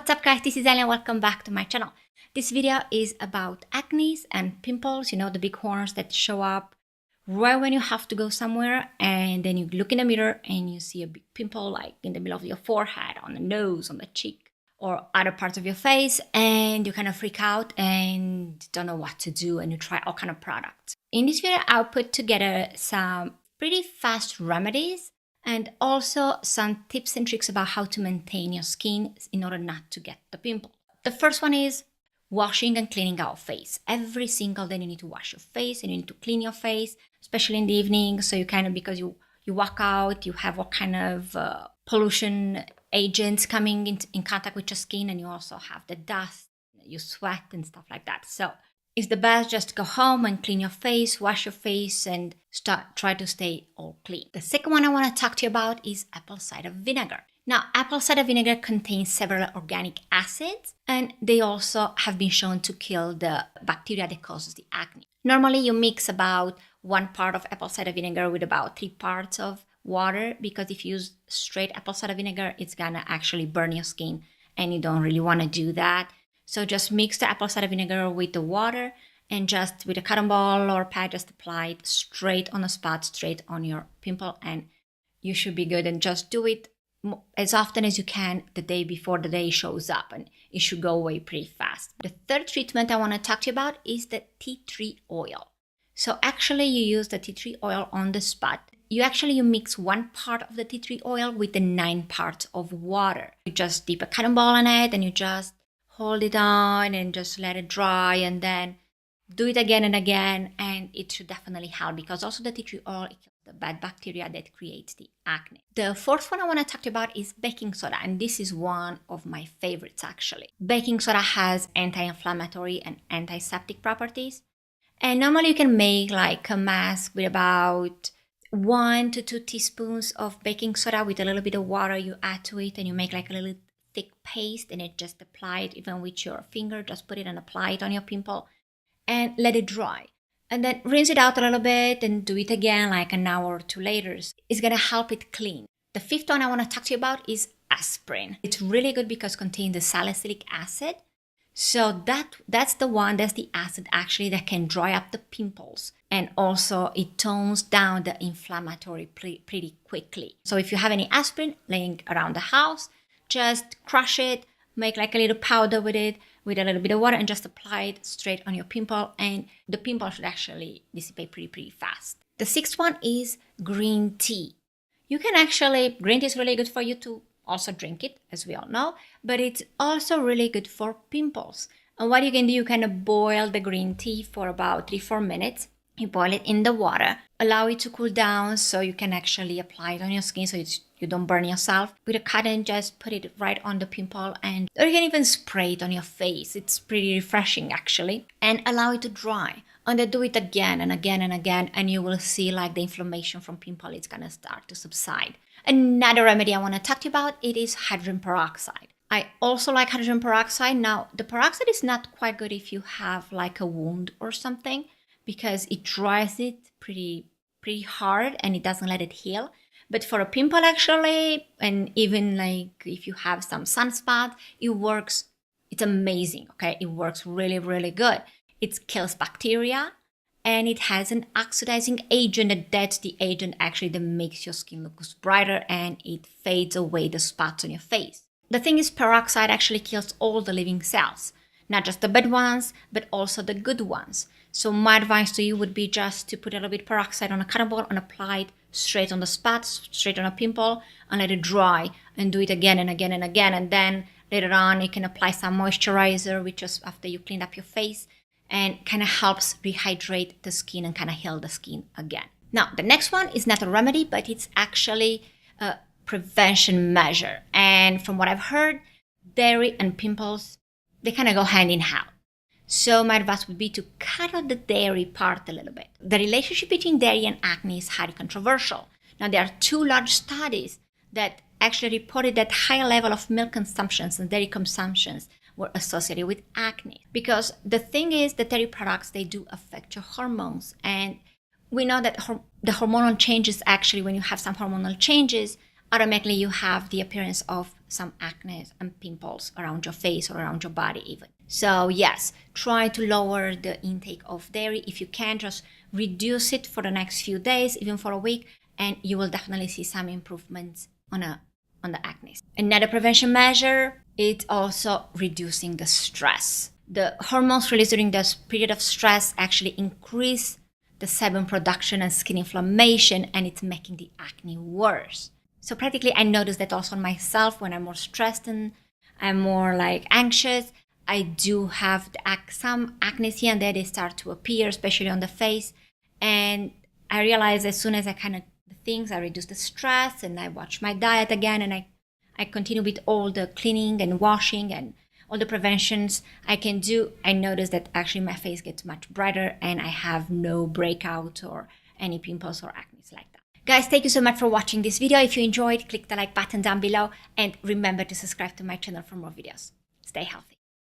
What's up guys, this is Ellie and welcome back to my channel. This video is about acne and pimples, you know, the big horns that show up right when you have to go somewhere and then you look in the mirror and you see a big pimple like in the middle of your forehead, on the nose, on the cheek or other parts of your face, and you kind of freak out and don't know what to do and you try all kind of products. In this video, I'll put together some pretty fast remedies and also some tips and tricks about how to maintain your skin in order not to get the pimple. The first one is washing and cleaning our face. Every single day you need to wash your face and you need to clean your face, especially in the evening. So you kind of, because you walk out, you have all kind of pollution agents coming in contact with your skin, and you also have the dust, you sweat and stuff like that. So it's the best just to go home and clean your face, wash your face, and try to stay all clean. The second one I want to talk to you about is apple cider vinegar. Now, apple cider vinegar contains several organic acids, and they also have been shown to kill the bacteria that causes the acne. Normally, you mix about 1 part of apple cider vinegar with about 3 parts of water, because if you use straight apple cider vinegar, it's gonna actually burn your skin, and you don't really want to do that. So just mix the apple cider vinegar with the water and just with a cotton ball or pad, just apply it straight on the spot, straight on your pimple, and you should be good. And just do it as often as you can the day before the day shows up, and it should go away pretty fast. The third treatment I want to talk to you about is the tea tree oil. So actually you use the tea tree oil on the spot. You mix 1 part of the tea tree oil with the 9 parts of water. You just dip a cotton ball in it and you just hold it on and just let it dry, and then do it again and again, and it should definitely help, because also the tea tree oil, it kills the bad bacteria that creates the acne. The fourth one I want to talk about is baking soda, and this is one of my favorites actually. Baking soda has anti-inflammatory and antiseptic properties, and normally you can make like a mask with about 1 to 2 teaspoons of baking soda with a little bit of water. You add to it and you make like a little thick paste, and it just apply it even with your finger. Just put it and apply it on your pimple and let it dry, and then rinse it out a little bit and do it again like an hour or 2 later. It's gonna help it clean. The fifth one I want to talk to you about is aspirin. It's really good because it contains the salicylic acid. So that's the acid actually that can dry up the pimples, and also it tones down the inflammatory pretty quickly. So if you have any aspirin laying around the house, just crush it, make like a little powder with it, with a little bit of water, and just apply it straight on your pimple, and the pimple should actually dissipate pretty fast. The sixth one is green tea. Green tea is really good for you to also drink it, as we all know, but it's also really good for pimples. And what you can do, you kind of boil the green tea for about 3-4 minutes. You boil it in the water, allow it to cool down so you can actually apply it on your skin so you don't burn yourself. With a cotton, just put it right on the pimple, or you can even spray it on your face. It's pretty refreshing actually, and allow it to dry. And then do it again and again and again, and you will see like the inflammation from pimple is gonna start to subside. Another remedy I want to talk to you about, it is hydrogen peroxide. I also like hydrogen peroxide. Now, the peroxide is not quite good if you have like a wound or something, because it dries it pretty hard and it doesn't let it heal. But for a pimple actually, and even like if you have some sunspot, it works. It's amazing, okay? It works really good. It kills bacteria, and it has an oxidizing agent. That's the agent actually that makes your skin look brighter, and it fades away the spots on your face. The thing is, peroxide actually kills all the living cells, not just the bad ones, but also the good ones. So my advice to you would be just to put a little bit of peroxide on a cotton ball and apply it straight on the spots, straight on a pimple, and let it dry, and do it again and again and again. And then later on, you can apply some moisturizer, which is after you cleaned up your face, and kind of helps rehydrate the skin and kind of heal the skin again. Now, the next one is not a remedy, but it's actually a prevention measure. And from what I've heard, dairy and pimples, they kind of go hand in hand. So my advice would be to cut out the dairy part a little bit. The relationship between dairy and acne is highly controversial. Now, there are 2 large studies that actually reported that higher level of milk consumptions and dairy consumptions were associated with acne. Because the thing is, the dairy products, they do affect your hormones. And we know that the hormonal changes, actually, when you have some hormonal changes, automatically you have the appearance of some acne and pimples around your face or around your body even. So yes, try to lower the intake of dairy. If you can, just reduce it for the next few days, even for a week, and you will definitely see some improvements on the acne. Another prevention measure is also reducing the stress. The hormones released during this period of stress actually increase the sebum production and skin inflammation, and it's making the acne worse. So practically I noticed that also on myself when I'm more stressed and I'm more like anxious. I do have some acne here and there. They start to appear, especially on the face. And I realized as soon as I kind of things, I reduce the stress and I watch my diet again, and I continue with all the cleaning and washing and all the preventions I can do. I notice that actually my face gets much brighter and I have no breakout or any pimples or acne like that. Guys, thank you so much for watching this video. If you enjoyed, click the like button down below and remember to subscribe to my channel for more videos. Stay healthy.